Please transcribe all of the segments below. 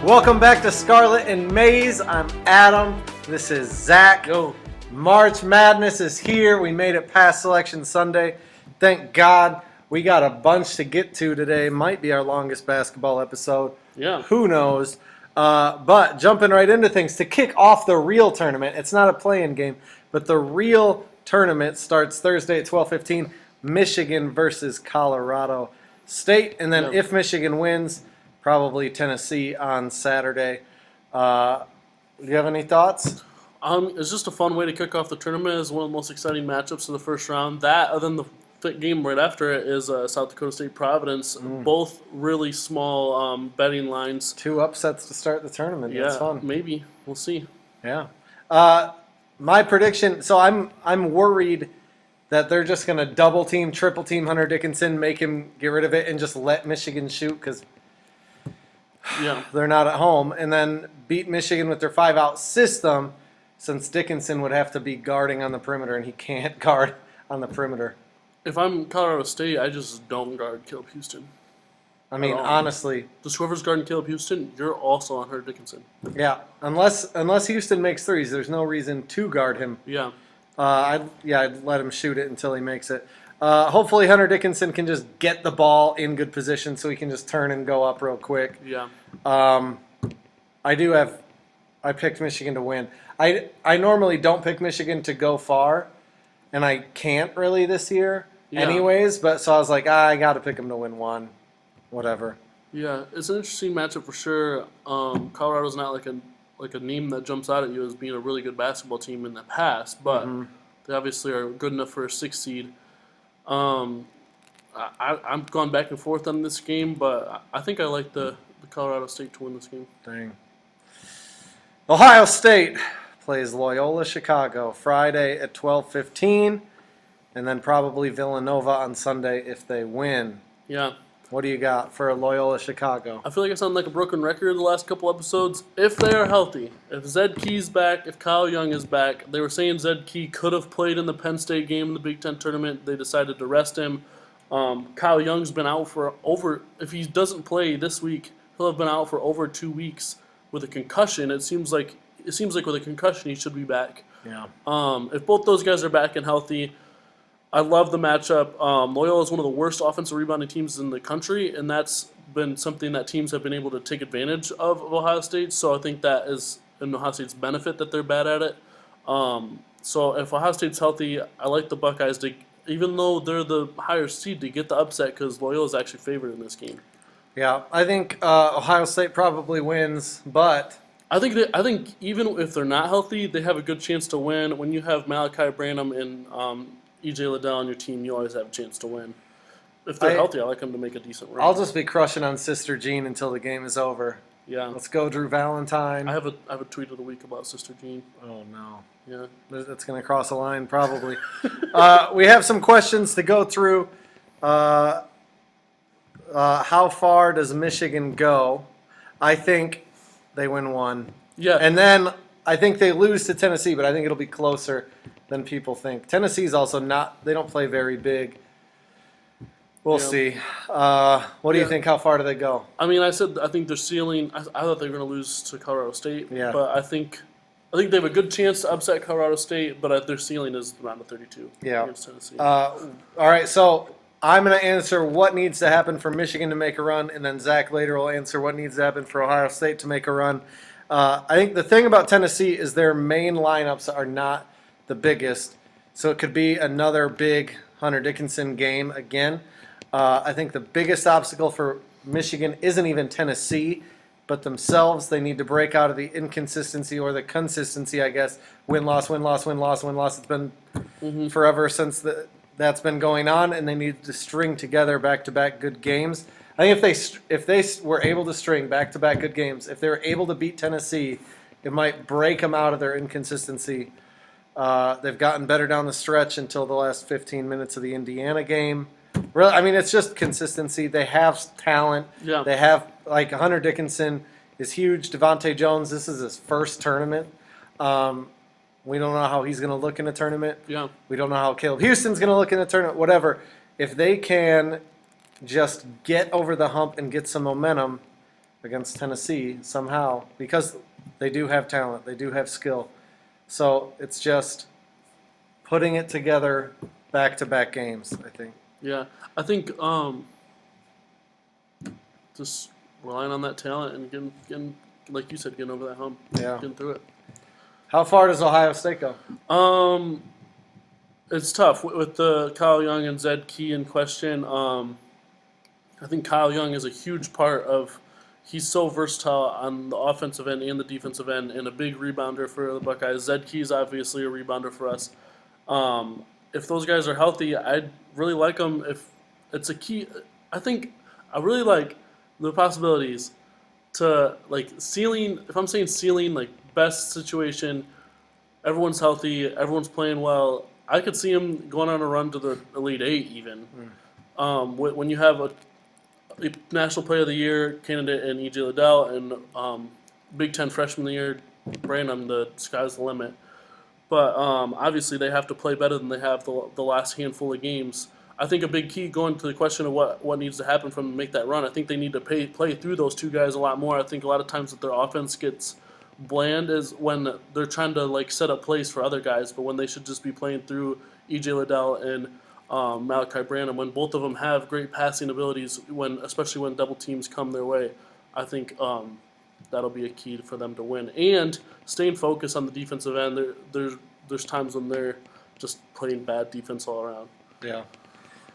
Welcome back to Scarlet and Maize. I'm Adam. This is Zach. Yo. March Madness is here. We made it past Selection Sunday. Thank God. We got a bunch to get to today. Might be our longest basketball episode. Yeah. Who knows? But jumping right into things, to kick off the real tournament, it's not a play-in game, but the real tournament starts Thursday at 12:15, Michigan versus Colorado State. And then if Michigan wins, probably Tennessee on Saturday. Do you have any thoughts? It's just a fun way to kick off the tournament. It's one of the most exciting matchups of the first round. That, other than the game right after it, is South Dakota State Providence. Both really small betting lines. 2 upsets to start the tournament. Yeah, that's fun. Maybe. We'll see. Yeah. My prediction, so I'm worried that they're just going to double team, triple team Hunter Dickinson, make him get rid of it, and just let Michigan shoot because they're not at home, and then beat Michigan with their 5-out system, since Dickinson would have to be guarding on the perimeter, and he can't guard on the perimeter. If I'm Colorado State, I just don't guard Caleb Houston. I mean, honestly. Just whoever's guarding Caleb Houston, you're also on Hunter Dickinson. Yeah, unless Houston makes threes, there's no reason to guard him. Yeah. I'd let him shoot it until he makes it. Hopefully Hunter Dickinson can just get the ball in good position so he can just turn and go up real quick. Yeah. I picked Michigan to win. I normally don't pick Michigan to go far, and I can't really this year anyways, but so I was like, I got to pick them to win one. Whatever. Yeah, it's an interesting matchup for sure. Colorado's not like a name that jumps out at you as being a really good basketball team in the past, but they obviously are good enough for a 6 seed. I'm going back and forth on this game, but I think I like the Colorado State to win this game. Dang. Ohio State plays Loyola Chicago Friday at 12:15, and then probably Villanova on Sunday if they win. Yeah. What do you got for Loyola Chicago? I feel like I sound like a broken record the last couple episodes. If they are healthy, if Zed Key's back, if Kyle Young is back, they were saying Zed Key could have played in the Penn State game in the Big Ten tournament. They decided to rest him. Kyle Young's been out for if he doesn't play this week, he'll have been out for over 2 weeks with a concussion. It seems like with a concussion he should be back. Yeah. If both those guys are back and healthy, I love the matchup. Loyola is one of the worst offensive rebounding teams in the country, and that's been something that teams have been able to take advantage of Ohio State. So I think that is in Ohio State's benefit that they're bad at it. So if Ohio State's healthy, I like the Buckeyes to, even though they're the higher seed, to get the upset because Loyola is actually favored in this game. Yeah, I think Ohio State probably wins, but I think even if they're not healthy, they have a good chance to win. When you have Malachi Branham and E.J. Liddell on your team, you always have a chance to win. If they're healthy, I like them to make a decent run. I'll just be crushing on Sister Jean until the game is over. Yeah. Let's go, Drew Valentine. I have a tweet of the week about Sister Jean. Oh, no. Yeah. That's going to cross a line, probably. We have some questions to go through. How far does Michigan go? I think they win one. Yeah. And then I think they lose to Tennessee, but I think it'll be closer than people think. Tennessee's also they don't play very big. We'll see. What do you think? How far do they go? I mean, I think their ceiling, I thought they were going to lose to Colorado State. Yeah. But I think they have a good chance to upset Colorado State, but their ceiling is around the 32 against Tennessee. All right, so I'm going to answer what needs to happen for Michigan to make a run, and then Zach later will answer what needs to happen for Ohio State to make a run. I think the thing about Tennessee is their main lineups are not the biggest, so it could be another big Hunter Dickinson game again. I think the biggest obstacle for Michigan isn't even Tennessee, but themselves. They need to break out of the inconsistency or the consistency, I guess. Win-loss, win-loss, win-loss, win-loss. It's been forever since that's been going on, and they need to string together back-to-back good games. I think if they were able to string back-to-back good games, if they were able to beat Tennessee, it might break them out of their inconsistency. They've gotten better down the stretch until the last 15 minutes of the Indiana game. Really, I mean, it's just consistency. They have talent. Yeah. They have, like, Hunter Dickinson is huge. Devontae Jones, this is his first tournament. We don't know how he's going to look in a tournament. Yeah. We don't know how Caleb Houston's going to look in a tournament, whatever. If they can just get over the hump and get some momentum, against Tennessee somehow because they do have talent, they do have skill. So it's just putting it together back-to-back games, I think. Yeah, I think just relying on that talent and getting like you said, getting over that hump, Yeah. getting through it. How far does Ohio State go? It's tough with the Kyle Young and Zed Key in question. I think Kyle Young is a huge part of. He's so versatile on the offensive end and the defensive end, and a big rebounder for the Buckeyes. Zed Key is obviously a rebounder for us. If those guys are healthy, I'd really like them. If it's a key, I think I really like the possibilities to like ceiling. If I'm saying ceiling, like best situation, everyone's healthy, everyone's playing well. I could see him going on a run to the Elite Eight even. When you have a National Player of the Year candidate in E.J. Liddell and Big Ten Freshman of the Year, Branham, the sky's the limit. But obviously they have to play better than they have the last handful of games. I think a big key going to the question of what needs to happen for them to make that run, I think they need to play through those two guys a lot more. I think a lot of times that their offense gets bland is when they're trying to like set up plays for other guys, but when they should just be playing through E.J. Liddell and Malachi Branham, when both of them have great passing abilities, especially when double teams come their way. I think that'll be a key for them to win. And staying focused on the defensive end. There's times when they're just playing bad defense all around. Yeah.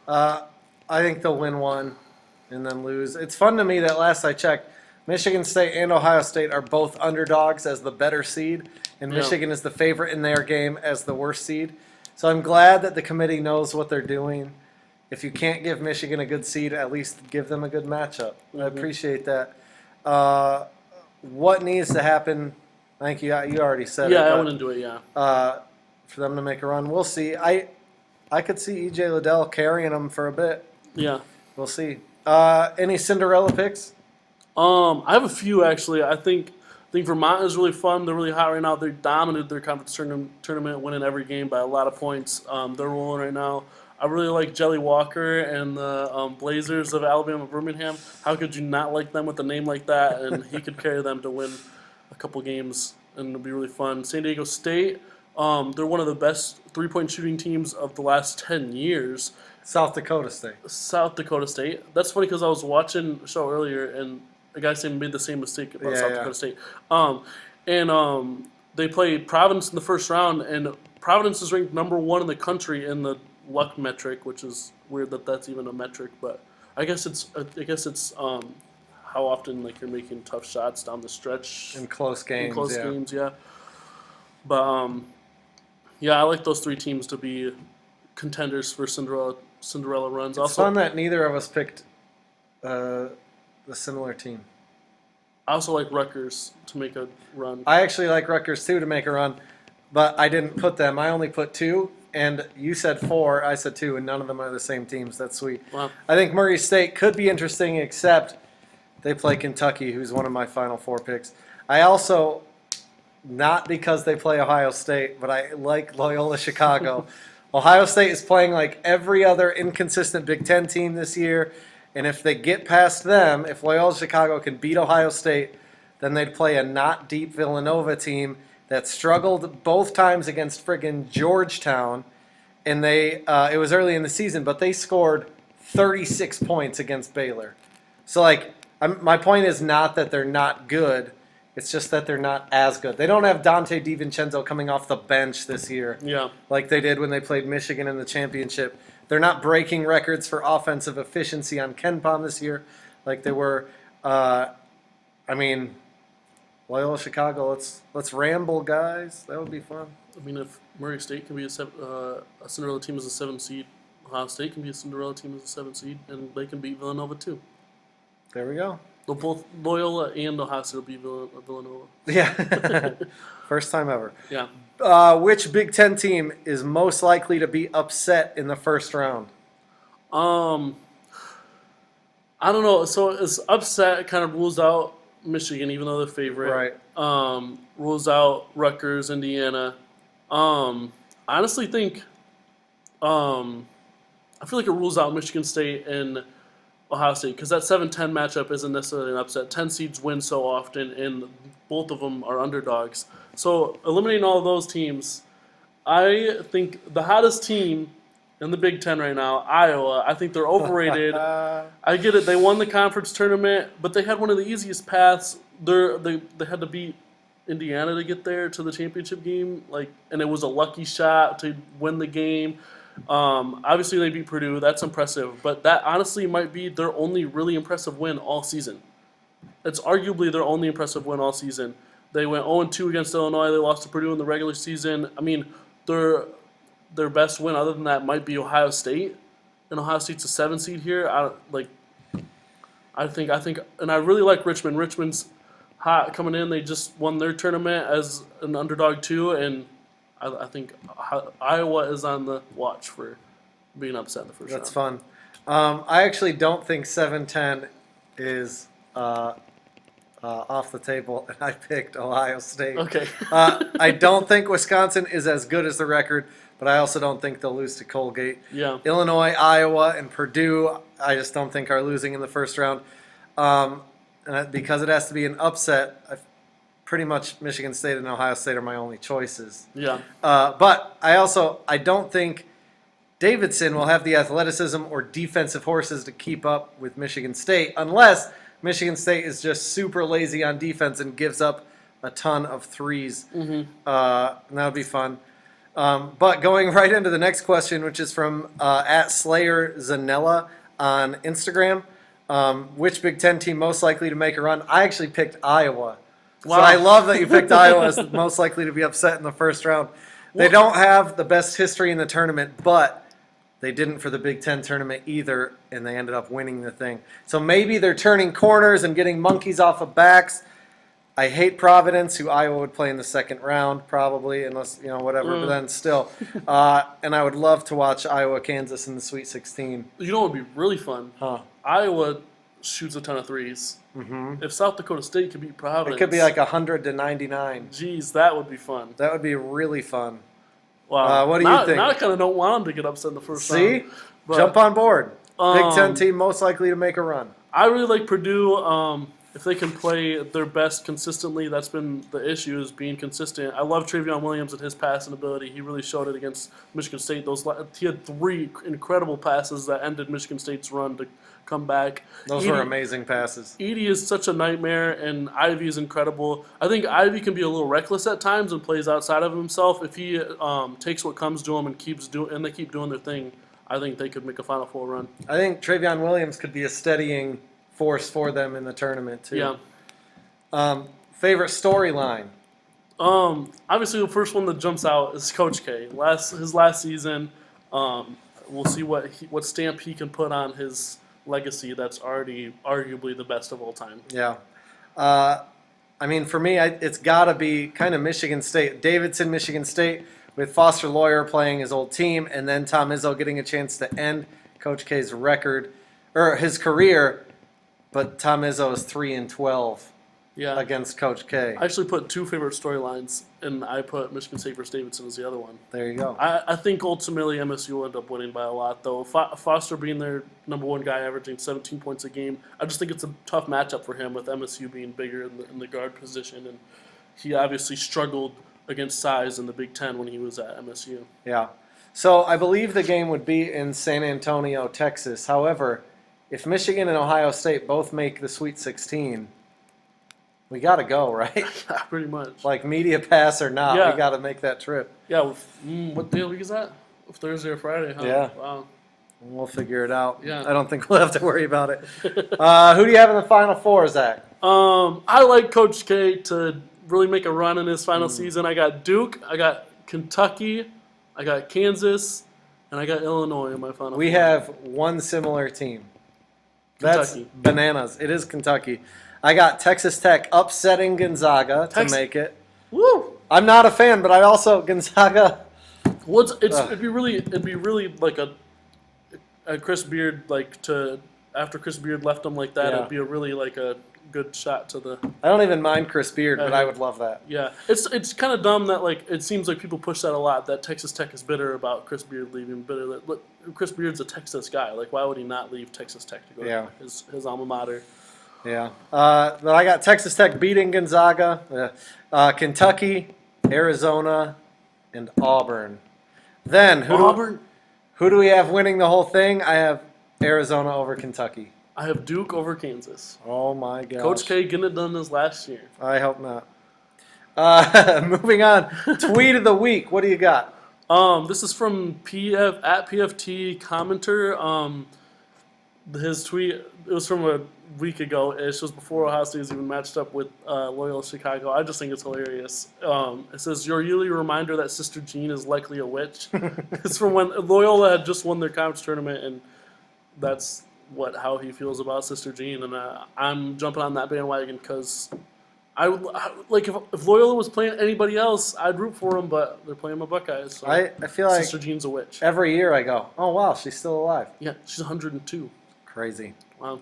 I think they'll win one and then lose. It's fun to me that last I checked, Michigan State and Ohio State are both underdogs as the better seed, and Michigan is the favorite in their game as the worst seed. So I'm glad that the committee knows what they're doing. If you can't give Michigan a good seed, at least give them a good matchup. I appreciate that. What needs to happen? I think you already said it. Yeah, I went into it, yeah. For them to make a run. We'll see. I could see E.J. Liddell carrying them for a bit. Yeah. We'll see. Any Cinderella picks? I have a few, actually. I think Vermont is really fun. They're really hot right now. They dominated their conference tournament, winning every game by a lot of points. They're rolling right now. I really like Jelly Walker and the Blazers of Alabama Birmingham. How could you not like them with a name like that? And he could carry them to win a couple games, and it'll be really fun. San Diego State, they're one of the best three-point shooting teams of the last 10 years. South Dakota State. South Dakota State. That's funny because I was watching a show earlier, and a guy made the same mistake about South Dakota State. They played Providence in the first round, and Providence is ranked number 1 in the country in the luck metric, which is weird that that's even a metric, but I guess it's how often like you're making tough shots down the stretch In close games. Yeah. But I like those three teams to be contenders for Cinderella runs. It's fun that neither of us picked a similar team. I also like Rutgers to make a run. I actually like Rutgers too to make a run, but I didn't put them. I only put 2, and you said 4. I said 2, and none of them are the same teams. That's sweet. Wow. I think Murray State could be interesting, except they play Kentucky, who's one of my final 4 picks. I also, not because they play Ohio State, but I like Loyola Chicago. Ohio State is playing like every other inconsistent Big Ten team this year. And if they get past them, if Loyola Chicago can beat Ohio State, then they'd play a not deep Villanova team that struggled both times against friggin' Georgetown. And it was early in the season, but they scored 36 points against Baylor. So, my point is not that they're not good. It's just that they're not as good. They don't have Dante DiVincenzo coming off the bench this year like they did when they played Michigan in the championship. They're not breaking records for offensive efficiency on KenPom this year like they were. Loyola Chicago, let's ramble, guys. That would be fun. I mean, if Murray State can be a Cinderella team as a 7 seed, Ohio State can be a Cinderella team as a 7 seed, and they can beat Villanova too. There we go. Well, both Loyola and Ohio State will beat Villanova. Yeah. First time ever. Yeah. Which Big Ten team is most likely to be upset in the first round? I don't know. So it's upset kind of rules out Michigan, even though they're favorite. Right. Rules out Rutgers, Indiana. Honestly think I feel like it rules out Michigan State and Ohio State, because that 7-10 matchup isn't necessarily an upset. 10 seeds win so often, and both of them are underdogs. So eliminating all of those teams, I think the hottest team in the Big Ten right now, Iowa, I think they're overrated. I get it. They won the conference tournament, but they had one of the easiest paths. They had to beat Indiana to get there to the championship game, and it was a lucky shot to win the game. Obviously, they beat Purdue. That's impressive, but that honestly might be their only really impressive win all season. It's arguably their only impressive win all season. They went 0-2 against Illinois. They lost to Purdue in the regular season. I mean, their best win other than that might be Ohio State, and Ohio State's a 7 seed here. I think, and I really like Richmond. Richmond's hot coming in. They just won their tournament as an underdog too, and I think Iowa is on the watch for being upset in the first round. That's fun. I actually don't think 7-10 is off the table, and I picked Ohio State. Okay. I don't think Wisconsin is as good as the record, but I also don't think they'll lose to Colgate. Yeah. Illinois, Iowa, and Purdue, I just don't think are losing in the first round. Because it has to be an upset, pretty much Michigan State and Ohio State are my only choices. Yeah. But I don't think Davidson will have the athleticism or defensive horses to keep up with Michigan State unless Michigan State is just super lazy on defense and gives up a ton of threes. Mm-hmm. And that would be fun. But going right into the next question, which is from at Slayer Zanella on Instagram. Which Big Ten team most likely to make a run? I actually picked Iowa. Wow. So I love that you picked Iowa as most likely to be upset in the first round. They don't have the best history in the tournament, but they didn't for the Big Ten tournament either, and they ended up winning the thing. So maybe they're turning corners and getting monkeys off of backs. I hate Providence, who Iowa would play in the second round probably, unless, whatever, but then still. And I would love to watch Iowa-Kansas in the Sweet 16. You know what would be really fun? Huh. Iowa shoots a ton of threes. Mm-hmm. If South Dakota State could beat Providence, It could be like 100-99. Geez, that would be fun. That would be really fun. Wow. What do you think? Now I kind of don't want them to get upset in the first round. See? Jump on board. Big Ten Um, team most likely to make a run. I really like Purdue. If they can play their best consistently, that's been the issue, is being consistent. I love Travion Williams and his passing ability. He really showed it against Michigan State. He had 3 incredible passes that ended Michigan State's run to come back. Those were amazing passes. Edey is such a nightmare, and Ivy is incredible. I think Ivy can be a little reckless at times and plays outside of himself. If he takes what comes to him and they keep doing their thing, I think they could make a Final Four run. I think Travion Williams could be a steadying force for them in the tournament too. Yeah. Favorite storyline? Obviously, the first one that jumps out is Coach K. His last season. We'll see what stamp he can put on his legacy. That's already arguably the best of all time. Yeah. For me, it's got to be kind of Michigan State. Davidson, Michigan State, with Foster Loyer playing his old team, and then Tom Izzo getting a chance to end Coach K's his career. But Tom Izzo is 3-12 against Coach K. I actually put 2 favorite storylines, and I put Michigan State versus Davidson as the other one. There you go. I think ultimately MSU will end up winning by a lot, though. Foster being their number 1 guy, averaging 17 points a game. I just think it's a tough matchup for him with MSU being bigger in the guard position, and he obviously struggled against size in the Big Ten when he was at MSU. Yeah. So I believe the game would be in San Antonio, Texas. However, if Michigan and Ohio State both make the Sweet 16, we got to go, right? Yeah, pretty much. Like media pass or not, we got to make that trip. Yeah. What day of the week is that? Thursday or Friday, huh? Yeah. Wow. We'll figure it out. Yeah. I don't think we'll have to worry about it. Who do you have in the Final Four, Zach? I like Coach K to really make a run in his final season. I got Duke, I got Kentucky, I got Kansas, and I got Illinois in my Final Four. We have one similar team. That's Kentucky. bananas. It is Kentucky. I got Texas Tech upsetting Gonzaga to make it. Woo! I'm not a fan, but I also Gonzaga. It'd be really like a Chris Beard after Chris Beard left them like that. Yeah. It'd be a really like a good shot to the. I don't even mind Chris Beard, but I would love that. Yeah, it's kind of dumb that like it seems like people push that a lot. That Texas Tech is bitter about Chris Beard leaving. Bitter that look, Chris Beard's a Texas guy. Like, why would he not leave Texas Tech to go to his alma mater? Yeah, but I got Texas Tech beating Gonzaga, Kentucky, Arizona, and Auburn. Then who do we have winning the whole thing? I have Arizona over Kentucky. I have Duke over Kansas. Oh my gosh. Coach K getting it done this last year. I hope not. Moving on. Tweet of the week. What do you got? This is from PFT commenter. His tweet, it was from a week ago. It was before Ohio State was even matched up with Loyola Chicago. I just think it's hilarious. It says, your yearly reminder that Sister Jean is likely a witch. It's from when Loyola had just won their conference tournament, and that's how he feels about Sister Jean. And I'm jumping on that bandwagon because if Loyola was playing anybody else, I'd root for them, but they're playing my Buckeyes. So I feel like Sister Jean's a witch. Every year I go, oh wow, she's still alive. Yeah, she's 102. Crazy. Wow.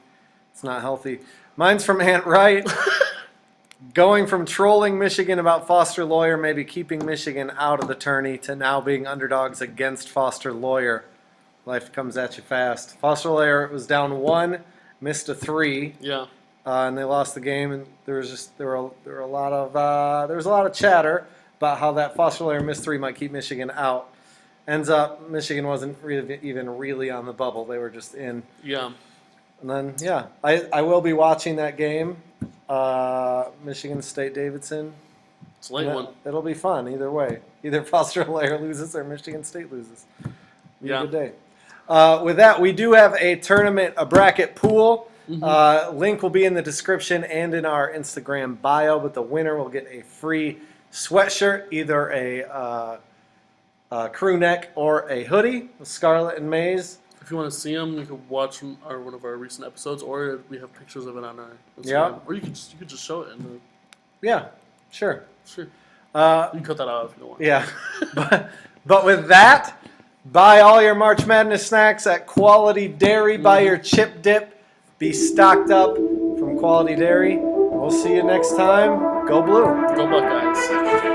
It's not healthy. Mine's from Aunt Wright. Going from trolling Michigan about Foster Lawyer, maybe keeping Michigan out of the tourney, to now being underdogs against Foster Lawyer. Life comes at you fast. Foster Lawyer was down 1, missed a 3. Yeah. And they lost the game, and there was a lot of chatter about how that Foster Lawyer missed 3 might keep Michigan out. Ends up Michigan wasn't even really on the bubble; they were just in. Yeah. And then I will be watching that game, Michigan State Davidson. It's a late one. It'll be fun either way. Either Foster Lawyer loses or Michigan State loses. Be a good day. With that, we do have a bracket pool. Link will be in the description and in our Instagram bio, but the winner will get a free sweatshirt, either a crew neck or a hoodie with Scarlet and Maize. If you want to see them, you can watch one of our recent episodes, or we have pictures of it on our Instagram. Yeah. Or you could just show it in the. Yeah, sure. Sure. You can cut that out if you don't want. Yeah, but with that, buy all your March Madness snacks at Quality Dairy. Buy your chip dip. Be stocked up from Quality Dairy. We'll see you next time. Go Blue. Go Buckeyes.